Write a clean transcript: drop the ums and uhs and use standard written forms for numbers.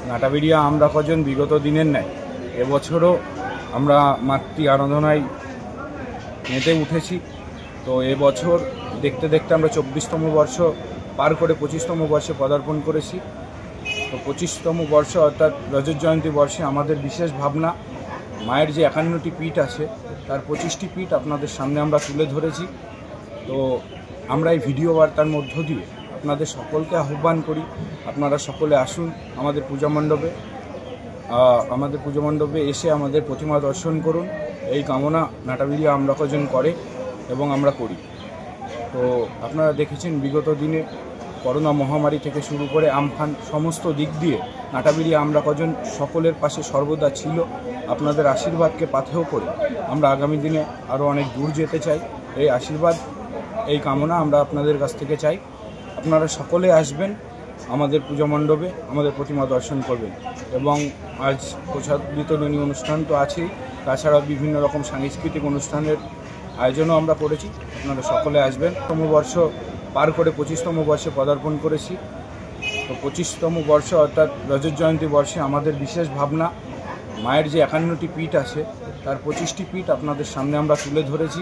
নাটাবেড়িয়া আমরা কজন বিগত দিনের ন্যায় এবছরও আমরা মাতৃ আরাধনায় মেতে উঠেছি। তো এবছর দেখতে দেখতে আমরা 24তম বর্ষ পার করে 25তম বর্ষে পদার্পণ করেছি। তো 25তম বর্ষ অর্থাৎ রজত জয়ন্তী বর্ষে আমাদের বিশেষ ভাবনা, মায়ের যে 51টি পীঠ আছে তার 25টি পীঠ আপনাদের সামনে আমরা তুলে ধরেছি। তো আমরা এই ভিডিও বার্তার মধ্য দিয়ে আপনাদের সকলকে আহ্বান করি, আপনারা সকলে আসুন আমাদের পূজা মণ্ডপে এসে আমাদের প্রতিমা দর্শন করুন। এই কামনা নাটাবেড়িয়া আমরা কজন করে এবং আমরা করি। তো আপনারা দেখেছেন বিগত দিনে করোনা মহামারী থেকে শুরু করে আমফান সমস্ত দিক দিয়ে নাটাবেড়িয়া আমরা কজন সকলের পাশে সর্বদা ছিল। আপনাদের আশীর্বাদকে পাথেয় করে আমরা আগামী দিনে আরও অনেক দূর যেতে চাই। এই আশীর্বাদ, এই কামনা আমরা আপনাদের কাছ থেকে চাই। আপনারা সকলে আসবেন আমাদের পূজা মণ্ডপে, আমাদের প্রতিমা দর্শন করবেন। এবং আজ প্রসাদ বিতরণী অনুষ্ঠান তো আছেই, তাছাড়া বিভিন্ন রকম সাংস্কৃতিক অনুষ্ঠানের আয়োজনও আমরা করেছি। আপনারা সকলে আসবেন। 25তম বর্ষ পার করে 25তম বর্ষে পদার্পণ করেছি। তো 25তম বর্ষ অর্থাৎ রজত জয়ন্তী বর্ষে আমাদের বিশেষ ভাবনা, মায়ের যে 51টি পীঠ আছে তার 25টি পীঠ আপনাদের সামনে আমরা তুলে ধরেছি।